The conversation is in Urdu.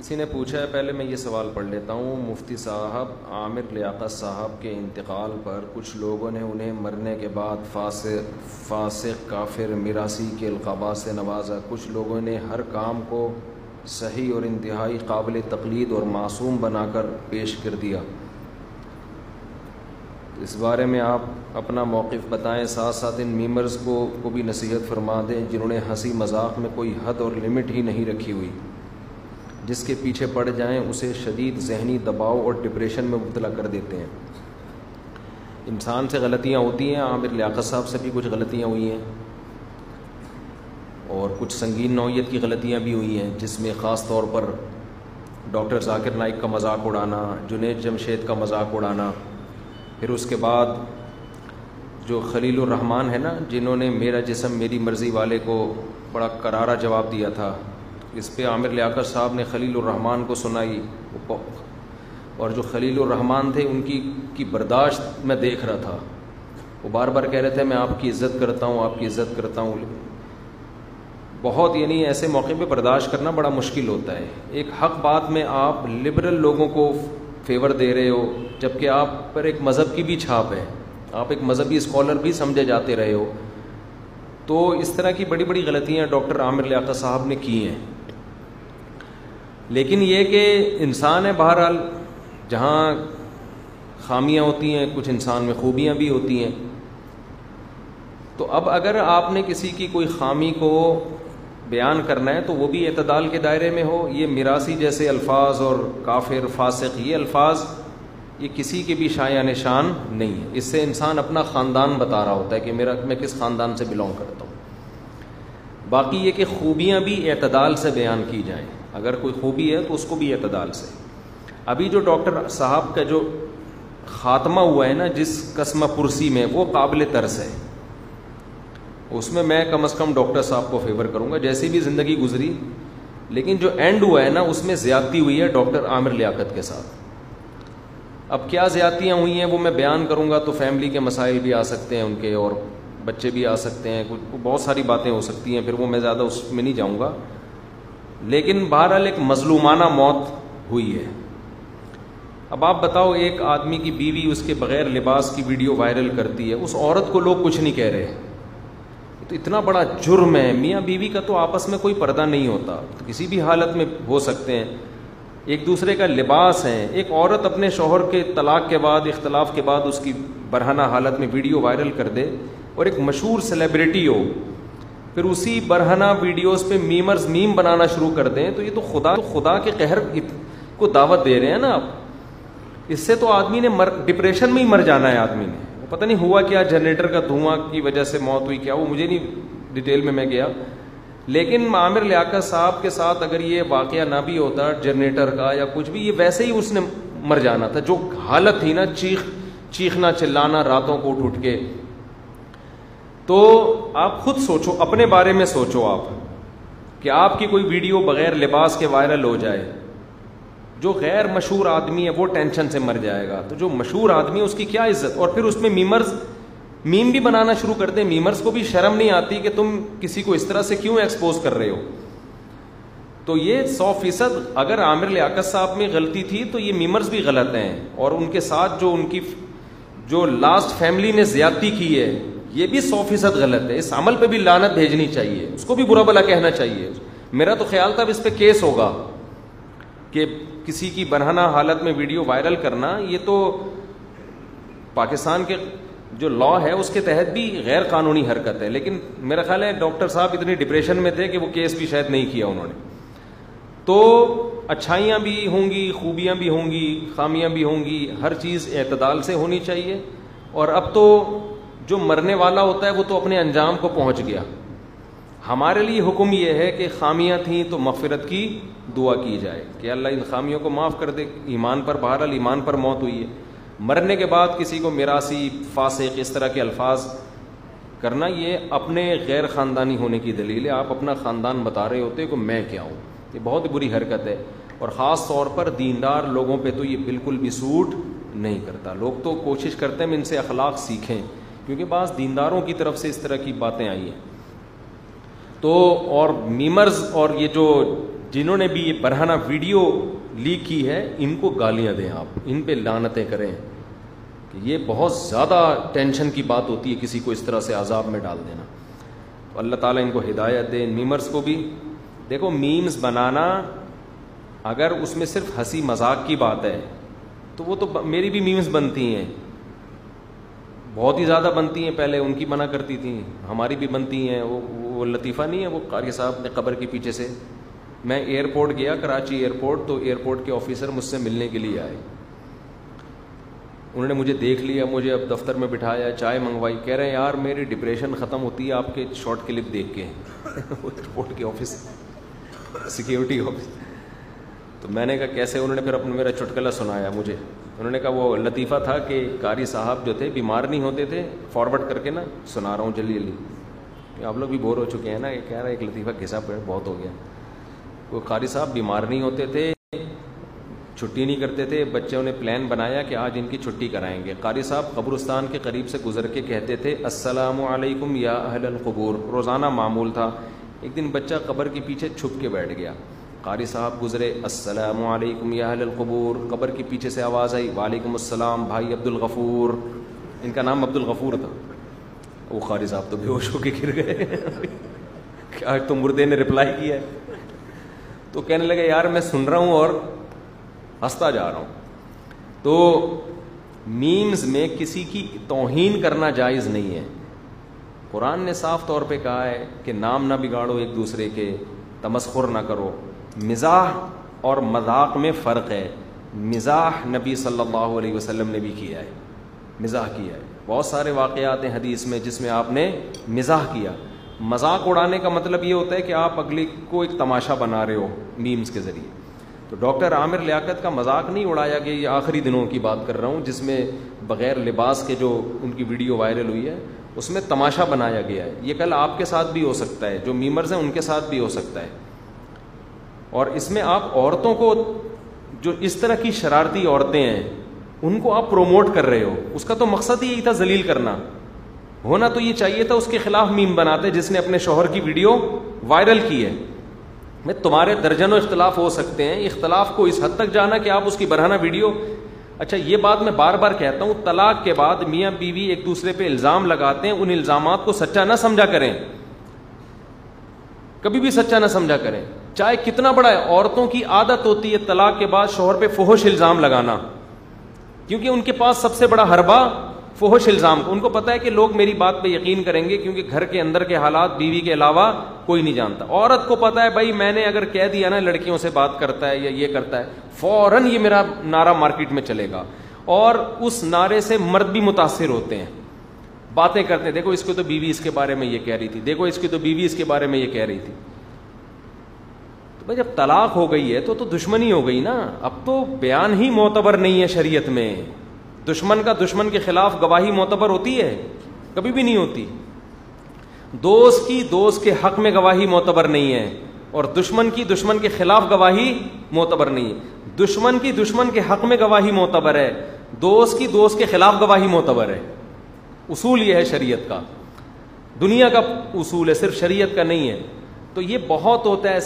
کسی نے پوچھا ہے، پہلے میں یہ سوال پڑھ لیتا ہوں. مفتی صاحب، عامر لیاقت صاحب کے انتقال پر کچھ لوگوں نے انہیں مرنے کے بعد فاسق، کافر، میراثی کے القابات سے نوازا. کچھ لوگوں نے ہر کام کو صحیح اور انتہائی قابل تقلید اور معصوم بنا کر پیش کر دیا. اس بارے میں آپ اپنا موقف بتائیں. ساتھ ساتھ ان میمرز کو بھی نصیحت فرما دیں جنہوں نے ہنسی مذاق میں کوئی حد اور لمٹ ہی نہیں رکھی ہوئی. جس کے پیچھے پڑ جائیں اسے شدید ذہنی دباؤ اور ڈپریشن میں مبتلا کر دیتے ہیں. انسان سے غلطیاں ہوتی ہیں. عامر لیاقت صاحب سے بھی کچھ غلطیاں ہوئی ہیں اور کچھ سنگین نوعیت کی غلطیاں بھی ہوئی ہیں، جس میں خاص طور پر ڈاکٹر ذاکر نائک کا مذاق اڑانا، جنید جمشید کا مذاق اڑانا. پھر اس کے بعد جو خلیل الرحمان ہے نا، جنہوں نے میرا جسم میری مرضی والے کو بڑا کرارا جواب دیا تھا، اس پہ عامر لیاقت صاحب نے خلیل الرحمان کو سنائی. اور جو خلیل الرحمان تھے ان کی برداشت میں دیکھ رہا تھا. وہ بار بار کہہ رہے تھے میں آپ کی عزت کرتا ہوں، آپ کی عزت کرتا ہوں. بہت یعنی ایسے موقع پہ برداشت کرنا بڑا مشکل ہوتا ہے. ایک حق بات میں آپ لبرل لوگوں کو فیور دے رہے ہو، جبکہ آپ پر ایک مذہب کی بھی چھاپ ہے، آپ ایک مذہبی اسکالر بھی سمجھے جاتے رہے ہو. تو اس طرح کی بڑی بڑی غلطیاں ڈاکٹر عامر لیاقت صاحب نے کی ہیں. لیکن یہ کہ انسان ہے، بہرحال جہاں خامیاں ہوتی ہیں کچھ انسان میں خوبیاں بھی ہوتی ہیں. تو اب اگر آپ نے کسی کی کوئی خامی کو بیان کرنا ہے تو وہ بھی اعتدال کے دائرے میں ہو. یہ میراثی جیسے الفاظ اور کافر، فاسق، یہ الفاظ یہ کسی کے بھی شایان نشان نہیں ہے. اس سے انسان اپنا خاندان بتا رہا ہوتا ہے کہ میں کس خاندان سے بلونگ کرتا ہوں. باقی یہ کہ خوبیاں بھی اعتدال سے بیان کی جائیں. اگر کوئی خوبی ہے تو اس کو بھی اعتدال سے. ابھی جو ڈاکٹر صاحب کا جو خاتمہ ہوا ہے نا جس قسمہ پرسی میں، وہ قابل ترس ہے. اس میں کم از کم ڈاکٹر صاحب کو فیور کروں گا، جیسی بھی زندگی گزری. لیکن جو اینڈ ہوا ہے نا اس میں زیادتی ہوئی ہے ڈاکٹر عامر لیاقت کے ساتھ. اب کیا زیادتیاں ہوئی ہیں وہ میں بیان کروں گا تو فیملی کے مسائل بھی آ سکتے ہیں ان کے، اور بچے بھی آ سکتے ہیں، بہت ساری باتیں ہو سکتی ہیں. پھر وہ میں زیادہ اس میں نہیں جاؤں گا. لیکن بہرحال ایک مظلومانہ موت ہوئی ہے. اب آپ بتاؤ، ایک آدمی کی بیوی اس کے بغیر لباس کی ویڈیو وائرل کرتی ہے، اس عورت کو لوگ کچھ نہیں کہہ رہے. تو اتنا بڑا جرم ہے. میاں بیوی کا تو آپس میں کوئی پردہ نہیں ہوتا، تو کسی بھی حالت میں ہو سکتے ہیں. ایک دوسرے کا لباس ہے. ایک عورت اپنے شوہر کے طلاق کے بعد، اختلاف کے بعد، اس کی برہنہ حالت میں ویڈیو وائرل کر دے اور ایک مشہور سیلیبریٹی ہو، پھر اسی برہنہ ویڈیوز پہ میمرز میم بنانا شروع کر دیں، تو یہ تو خدا کے قہر کو دعوت دے رہے ہیں نا آپ. اس سے تو آدمی نے ڈپریشن میں ہی مر جانا ہے. آدمی نے پتہ نہیں ہوا کیا، جنریٹر کا دھواں کی وجہ سے موت ہوئی کیا، وہ مجھے نہیں ڈیٹیل میں گیا. لیکن عامر لیاقت صاحب کے ساتھ اگر یہ واقعہ نہ بھی ہوتا جنریٹر کا یا کچھ بھی، یہ ویسے ہی اس نے مر جانا تھا. جو حالت تھی نا، چیخنا چلانا راتوں کو اٹھ کے. تو آپ خود سوچو، اپنے بارے میں سوچو آپ، کہ آپ کی کوئی ویڈیو بغیر لباس کے وائرل ہو جائے. جو غیر مشہور آدمی ہے وہ ٹینشن سے مر جائے گا، تو جو مشہور آدمی ہے اس کی کیا عزت. اور پھر اس میں میم بھی بنانا شروع کر دیں. میمرز کو بھی شرم نہیں آتی کہ تم کسی کو اس طرح سے کیوں ایکسپوز کر رہے ہو. تو یہ 100% اگر عامر لیاقت صاحب میں غلطی تھی تو یہ میمرز بھی غلط ہیں. اور ان کے ساتھ جو ان کی جو لاسٹ فیملی نے زیادتی کی ہے یہ بھی 100% غلط ہے. اس عمل پہ بھی لعنت بھیجنی چاہیے، اس کو بھی برا بھلا کہنا چاہیے. میرا تو خیال تھا اب اس پہ کیس ہوگا کہ کسی کی برہنہ حالت میں ویڈیو وائرل کرنا، یہ تو پاکستان کے جو لا ہے اس کے تحت بھی غیر قانونی حرکت ہے. لیکن میرا خیال ہے ڈاکٹر صاحب اتنی ڈپریشن میں تھے کہ وہ کیس بھی شاید نہیں کیا انہوں نے. تو اچھائیاں بھی ہوں گی، خوبیاں بھی ہوں گی، خامیاں بھی ہوں گی. ہر چیز اعتدال سے ہونی چاہیے. اور اب تو جو مرنے والا ہوتا ہے وہ تو اپنے انجام کو پہنچ گیا. ہمارے لیے حکم یہ ہے کہ خامیاں تھیں تو مغفرت کی دعا کی جائے کہ اللہ ان خامیوں کو معاف کر دے. ایمان پر، بہرحال ایمان پر موت ہوئی ہے. مرنے کے بعد کسی کو میراثی، فاسق، اس طرح کے الفاظ کرنا یہ اپنے غیر خاندانی ہونے کی دلیل ہے. آپ اپنا خاندان بتا رہے ہوتے کہ میں کیا ہوں. یہ بہت بری حرکت ہے. اور خاص طور پر دیندار لوگوں پہ تو یہ بالکل بھی سوٹ نہیں کرتا. لوگ تو کوشش کرتے ہیں ان سے اخلاق سیکھیں، کیونکہ بعض دینداروں کی طرف سے اس طرح کی باتیں آئی ہیں. تو اور میمرز اور یہ جو جنہوں نے بھی یہ برہنہ ویڈیو لیک کی ہے ان کو گالیاں دیں آپ, ان پہ لعنتیں کریں کہ یہ بہت زیادہ ٹینشن کی بات ہوتی ہے کسی کو اس طرح سے عذاب میں ڈال دینا. تو اللہ تعالیٰ ان کو ہدایت دے. میمرز کو بھی دیکھو, میمز بنانا اگر اس میں صرف ہنسی مذاق کی بات ہے تو وہ تو میری بھی میمز بنتی ہیں, بہت ہی زیادہ بنتی ہیں, پہلے ان کی منع کرتی تھیں, ہماری بھی بنتی ہیں. وہ لطیفہ نہیں ہے وہ قاری صاحب نے قبر کے پیچھے سے, میں ایئرپورٹ گیا کراچی ایئرپورٹ, تو ایئرپورٹ کے آفیسر مجھ سے ملنے کے لیے آئے, انہوں نے مجھے دیکھ لیا, مجھے اب دفتر میں بٹھایا, چائے منگوائی, کہہ رہے ہیں یار میری ڈپریشن ختم ہوتی ہے آپ کے شارٹ کلپ دیکھ کے. ایئرپورٹ کے آفس, سیکیورٹی آفس. تو میں نے کہا کیسے؟ انہوں نے پھر اپنا میرا چٹکلا سنایا مجھے. انہوں نے کہا وہ لطیفہ تھا کہ قاری صاحب جو تھے بیمار نہیں ہوتے تھے, فارورڈ کر کے نا سنا رہا ہوں جلدی جلدی, آپ لوگ بھی بور ہو چکے ہیں نا, یہ کہہ رہا ہے ایک لطیفہ گھسا پڑ بہت ہو گیا. وہ قاری صاحب بیمار نہیں ہوتے تھے, چھٹی نہیں کرتے تھے, بچوں نے پلان بنایا کہ آج ان کی چھٹی کرائیں گے. قاری صاحب قبرستان کے قریب سے گزر کے کہتے تھے السلام علیکم یا اہل القبور, روزانہ معمول تھا. ایک دن بچہ قبر کے پیچھے چھپ کے بیٹھ گیا, قاری صاحب گزرے السلام علیکم یا اہل القبور, قبر کے پیچھے سے آواز آئی وعلیکم السلام بھائی عبد الغفور. ان کا نام عبد الغفور تھا. وہ قاری صاحب تو بے ہوش ہو کے گر گئے کیا تو مردے نے رپلائی کیا ہے. تو کہنے لگے یار میں سن رہا ہوں اور ہنستا جا رہا ہوں. تو میمز میں کسی کی توہین کرنا جائز نہیں ہے. قرآن نے صاف طور پہ کہا ہے کہ نام نہ بگاڑو ایک دوسرے کے, تمسخر نہ کرو. مزاح اور مذاق میں فرق ہے. مزاح نبی صلی اللہ علیہ وسلم نے بھی کیا ہے, مزاح کیا ہے. بہت سارے واقعات ہیں حدیث میں جس میں آپ نے مزاح کیا. مذاق اڑانے کا مطلب یہ ہوتا ہے کہ آپ اگلے کو ایک تماشا بنا رہے ہو میمز کے ذریعے. تو ڈاکٹر عامر لیاقت کا مذاق نہیں اڑایا گیا, یہ آخری دنوں کی بات کر رہا ہوں جس میں بغیر لباس کے جو ان کی ویڈیو وائرل ہوئی ہے اس میں تماشا بنایا گیا ہے. یہ کل آپ کے ساتھ بھی ہو سکتا ہے, جو میمرز ہیں ان کے ساتھ بھی ہو سکتا ہے. اور اس میں آپ عورتوں کو, جو اس طرح کی شرارتی عورتیں ہیں ان کو آپ پروموٹ کر رہے ہو. اس کا تو مقصد ہی یہی تھا ذلیل کرنا. ہونا تو یہ چاہیے تھا اس کے خلاف میم بناتے جس نے اپنے شوہر کی ویڈیو وائرل کی ہے. میں تمہارے درجنوں اختلاف ہو سکتے ہیں, اختلاف کو اس حد تک جانا کہ آپ اس کی برہنہ ویڈیو. اچھا یہ بات میں بار بار کہتا ہوں, طلاق کے بعد میاں بیوی ایک دوسرے پہ الزام لگاتے ہیں, ان الزامات کو سچا نہ سمجھا کریں, کبھی بھی سچا نہ سمجھا کریں, چاہے کتنا بڑا ہے. عورتوں کی عادت ہوتی ہے طلاق کے بعد شوہر پہ فحش الزام لگانا, کیونکہ ان کے پاس سب سے بڑا حربہ فحش الزام. ان کو پتا ہے کہ لوگ میری بات پہ یقین کریں گے کیونکہ گھر کے اندر کے حالات بیوی کے علاوہ کوئی نہیں جانتا. عورت کو پتا ہے بھائی میں نے اگر کہہ دیا نا لڑکیوں سے بات کرتا ہے یا یہ کرتا ہے, فوراً یہ میرا نعرہ مارکیٹ میں چلے گا, اور اس نعرے سے مرد بھی متاثر ہوتے ہیں, باتیں کرتے ہیں. دیکھو اس کو تو بیوی اس کے بارے میں یہ کہہ رہی تھی, دیکھو اس کی تو بیوی اس کے بارے میں یہ کہہ رہی تھی. تو بھائی جب طلاق ہو گئی ہے تو دشمنی ہو گئی نا. اب تو بیان ہی معتبر نہیں ہے شریعت میں. دشمن کا دشمن کے خلاف گواہی معتبر ہوتی ہے؟ کبھی بھی نہیں ہوتی. دوست کی دوست کے حق میں گواہی معتبر نہیں ہے, اور دشمن کی دشمن کے خلاف گواہی معتبر نہیں ہے. دشمن کی دشمن کے حق میں گواہی معتبر ہے, دوست کی دوست کے خلاف گواہی معتبر ہے. اصول یہ ہے شریعت کا, دنیا کا اصول ہے, صرف شریعت کا نہیں ہے. تو یہ بہت ہوتا ہے